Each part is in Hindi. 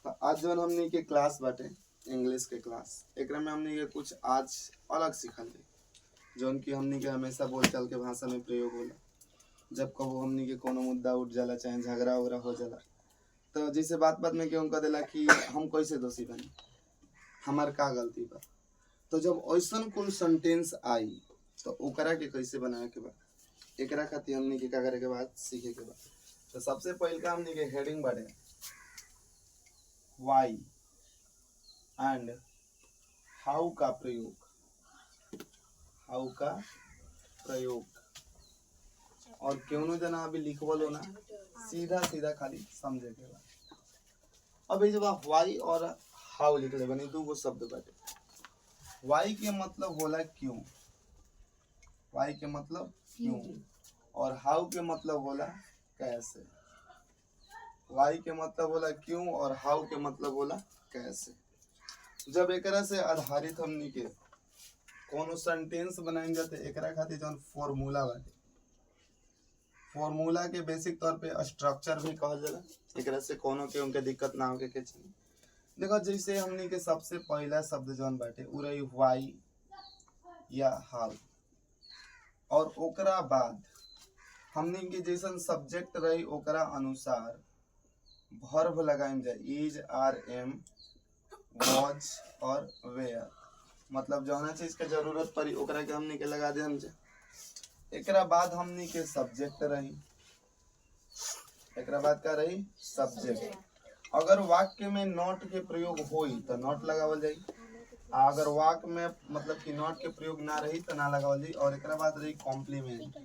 तो आज जो हमनी के क्लास बाटे इंग्लिश के क्लास एकरा में हमनी के कुछ आज अलग सीखल जाई जौन कि हमनी के हमेशा बोलचाल के भाषा में प्रयोग होला। जब कबो हमनी के कोनो मुद्दा उठ जाला चाहे झगड़ा वगैरह हो जाला तो जैसे बात बात में केहू कह देला कि हम कैसे दोषी बनी, हमार का गलती बा। तो जब ऐसन कुल सेंटेंस आई तो ओकरा के कैसे बनावे के बा, एकरा खातिर हमनी के का करे के बाद सीखे के बा। तो सबसे पहले का हमनी के हेडिंग बाटे वाई एंड हाउ का प्रयोग, हाउ का प्रयोग। और क्यों जना अभी लिखवल हो ना सीधा सीधा खाली समझे के बा। अब ये जब आप वाई और हाउ लिख ले बनी दो शब्द बाटे। वाई के मतलब होला क्यों, वाई के मतलब क्यों और हाउ के मतलब होला कैसे। वाई के मतलब होला क्यों और हाउ के मतलब होला कैसे। जब एकरा से आधारित हमनी के कोनो सेंटेंस बनाइन जाते एकरा खातिर जौन फॉर्मूला बाटे, फॉर्मूला के बेसिक तौर पे स्ट्रक्चर भी कहल जाला। एकरा से कोनो के उनके दिक्कत ना होके के चाहिए। देखो जैसे हमनी के सबसे पहला शब्द जौन बाटे उ रही वाई या हाउ और ओकरा बाद हमनी के जैसन सब्जेक्ट रही ओकरा अनुसार वर्ब लगाइम जाए इज आर एम वॉच और वेयर। मतलब जौना चीज के जरूरत पड़ी ओकरा के हमनी के लगा दे हम जाए। एकरा बाद हमनी के सब्जेक्ट रही, एकरा बाद का रही सब्जेक्ट। अगर वाक्य में नॉट के प्रयोग होई तो नॉट लगावल जाई, अगर वाक्य में मतलब कि नॉट के प्रयोग ना रही तो ना लगावल जाई। और एकरा बाद रही कॉम्प्लीमेंट।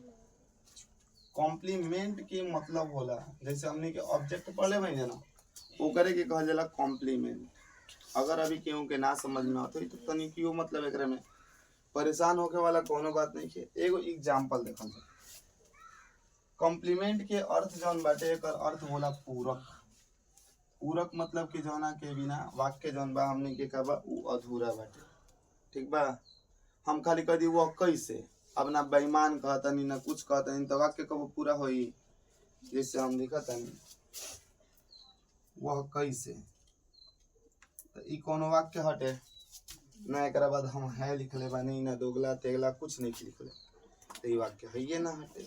कॉम्प्लीमेंट के मतलब होला जैसे हमनी के ऑब्जेक्ट पढ़ले भाई ना ओकरे के कहल जाला कॉम्प्लीमेंट। अगर अभी केहू के ना समझ में आते तो तनी क्यों मतलब एकरा में परेशान होके वाला कोनो बात नहीं है। एगो एग्जांपल देखल जाए। कॉम्प्लीमेंट के अर्थ जौन बाटे एकर अर्थ होला पूरक। पूरक मतलब कि जौना के बिना वाक्य जौन बा हमनी के का बा उ अधूरा बाटे। ठीक बा, हम खाली कह दी वो कैसे, अब ना बेईमान कहतनी ना कुछ कहतनी तो वाक्य कब पूरा होई। जैसे हम लिखतनी वह कैसे तो ई कोनो वाक्य हटे ना। एकरा बाद हम है लिख ले बानी ना दोगला तेगला कुछ नहीं लिख ले तो ई वाक्य है ये ना हटे।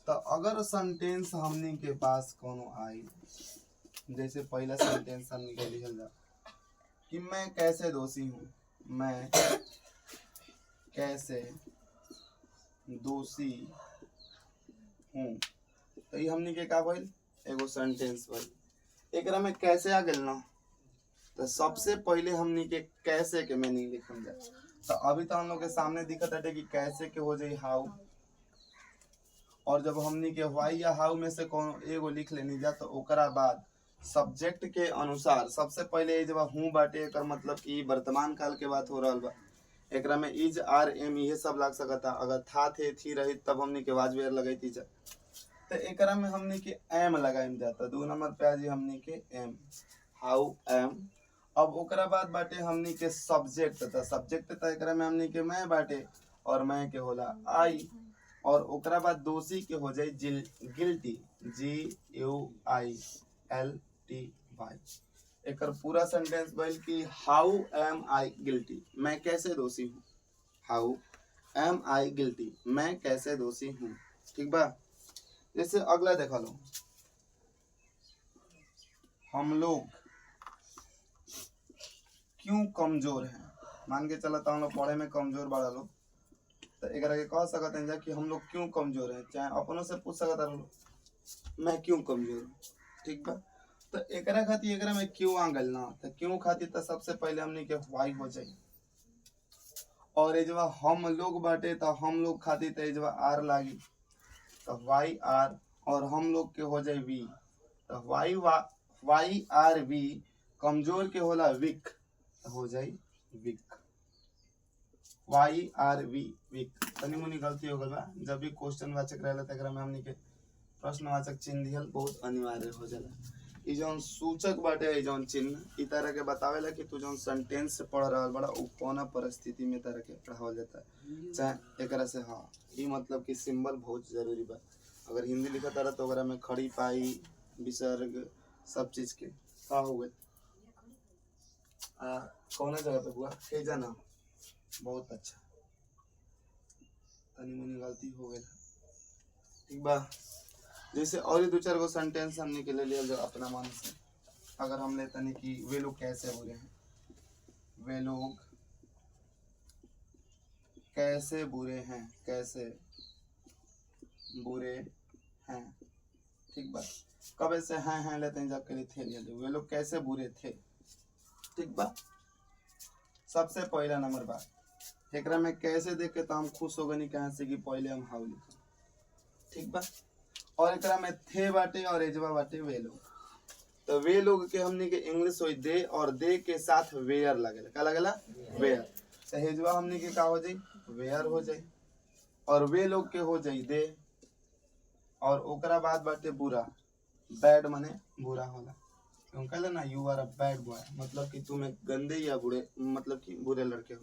तो अगर सेंटेंस हमनी के पास कोनो आई जैसे पहला सेंटेंस हमनी के लिखल जा कि मैं कैसे दोषी हूँ, मैं कैसे दोषी हूँ। तो ये हमनी के का भइल एगो सेंटेंस भइल। एकरा में कैसे आ गेल ना तो सबसे पहले हमनी के कैसे के मीनिंग लिखल जा। तो अभी तो हम लोग के सामने दिखत है कि कैसे के हो जाई हाउ। और जब हमनी के व्हाई या हाउ में से कोनो एगो लिख लेनी जा तो ओकरा बाद सब्जेक्ट के अनुसार सबसे पहले जब हूँ बाटे एकर मतलब कि वर्तमान काल के बात हो रहल बा। एकरा में इज आर एम ये सब लग सकता। अगर था थे थी रही तब हमनी के वाज वेयर लगैती जा। तो एकरा में हमनी के एम लगाइम जाता। दो नंबर पे आज हमनी के एम हाउ एम। अब ओकरा बाद बाटे हमनी के सब्जेक्ट। तो सब्जेक्ट तो एकरा में हमनी के मैं बाटे और मैं के होला आई। और ओकरा बाद दोषी के हो जाए गिल्टी GUILTY। एकर पूरा सेंटेंस भइल कि हाउ एम आई गिल्टी, मैं कैसे दोषी हूँ। हाउ एम आई गिल्टी, मैं कैसे दोषी हूँ। ठीक बा। जैसे अगला देखा लो, हम लोग क्यों कमजोर हैं। मान के चला हम लोग पढ़े में कमजोर बड़ा लोग तो एकरा के कह सकते हैं कि हम लोग क्यों कमजोर हैं। चाहे अपनों से पूछ सकता है मैं क्यों कमजोर हूँ। ठीक बा। तो एकरा खातिर एकरा में क्यों आ गल ना तो क्यों खातिर तो सबसे पहले हमने के व्हाई हो जाए। और ये जब हम लोग बाटे तो हम लोग खातिर तो जब आर लागी तो वाई आर और हम लोग के हो जाए वी। तो वाई आर वी कमजोर के होला वीक तो हो जाए week. Why are we week. तनी मुनी गलती हो गल बा। जब भी क्वेश्चन वाचक रहला त एकरा में हमनी के प्रश्नवाचक चिन्ह दिहल बहुत अनिवार्य हो जाला। ई जौन सूचक बाटे ई जौन चिन्ह ई तरह के बतावेला कि तू जौन सेंटेंस से पढ़ रहल बड़ा उ कौना परिस्थिति में तरह के पढ़ावल जाता है। चाहे एकरा से हाँ ई मतलब कि सिंबल बहुत जरूरी बा। अगर हिंदी लिखत रहा तो ओकरा में खड़ी पाई विसर्ग सब चीज के का हो गए कौन जगह पे बुआ हेजा ना बहुत अच्छा तनी मुनी गलती हो गई ठीक बा। जैसे और ही दो चार गो सेंटेंस हमने के ले लिया जो अपना मन से अगर हम लेते नहीं कि वे लोग कैसे बुरे हैं, वे लोग कैसे बुरे हैं, कैसे बुरे हैं ठीक बा। कब ऐसे हैं लेते हैं जब के लिए थे लिया वे लोग कैसे बुरे थे ठीक बा। सबसे पहला नंबर बात एकरा में कैसे देख के तो हम खुश हो गए कहाँ से कि पहले हम हाउ लिखा ठीक बा। और एकरा में थे बाटे और एजवा बाटे वे लोग, तो वे लोग के हमने के इंग्लिश हो दे और दे के साथ वेयर लगेला का लगेला वेयर, तो हेजवा हमने के का हो जाई वेयर हो जाई और वे लोग के हो जाई दे और ओकरा बाद बाटे बुरा बैड माने बुरा होला क्यों कहले ना you are a bad boy मतलब कि तुम एक गंदे या बुरे मतलब कि बुरे लड़के हो।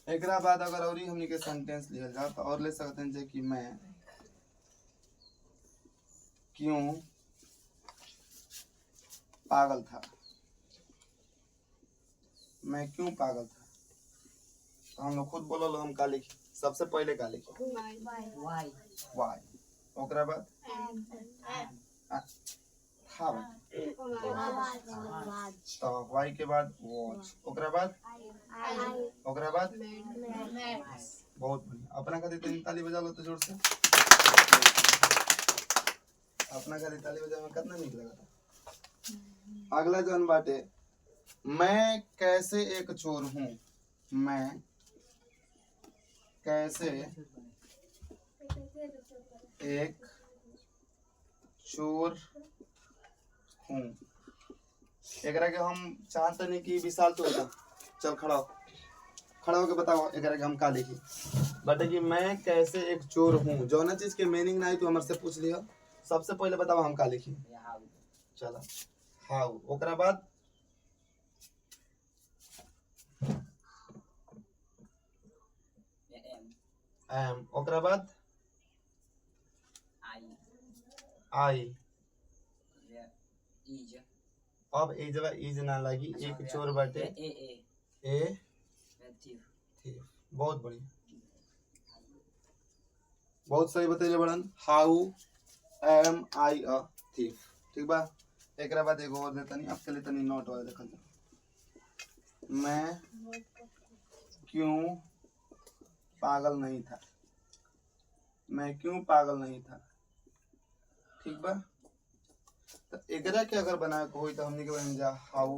एकरा बाद अगर और हमने के सेंटेंस लिखल जाए तो और ले सकते हैं कि मैं क्यों पागल था, मैं क्यों पागल था, तो हम लोग खुद बोलो हम का लिखी सबसे पहले का लिखी वाई ओकरा बाद था तो वाई के बाद वॉच ओकरा बाद बहुत बढ़िया अपना खातिर तीन ताली बजा लो तो जोर से अपना खातिर ताली बजा में कितना निक लगा था। अगला जन बाटे मैं कैसे एक चोर हूँ, मैं कैसे एक चोर हूँ। एकरा के हम चाहते नहीं कि विशाल तो होता चल खड़ा होके बताओ एकरा के हम का लिखी बटे कि मैं कैसे एक चोर हूँ जो ना चीज के मीनिंग ना आई तो हमर से पूछ लियो सबसे पहले बताओ हम का लिखी चलो हाउ ओकरा बाद एम ओकरा बाद आई अब ए जगह इज ना लगी एक चोर बाटे ए थीफ बहुत बढ़िया बहुत सही बतेले बड़न how am I a thief ठीक बा। एकरा बाद एगो और देतनी आपके लिए तनी नोट वाला देखल मैं क्यों पागल नहीं था, मैं क्यों पागल नहीं था ठीक बा। तो एकरा के अगर बनाए को होई तो हमनी के बन जा हाउ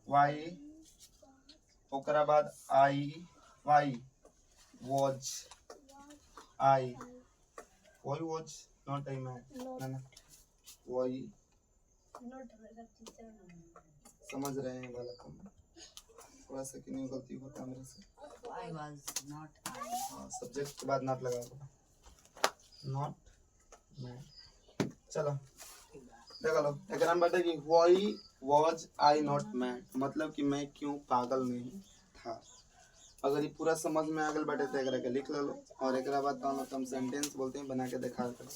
वाई ओकरा बाद आई वाई वॉच आई वाई वॉच नॉट आई मैं ना वाई समझ रहे हैं वाला कम थोड़ा सा कि नहीं गलती होता मेरे से I was not सब्जेक्ट के बाद नॉट लगा नॉट मैं चलो देख लो एकराम बाटे कि why was I not mad मतलब कि मैं क्यों पागल नहीं था। अगर ये पूरा समझ में आ गल बाटे तो एकरा के लिख लो और एकरा बाद हम सेंटेंस बोलते हैं बना के दिखा कर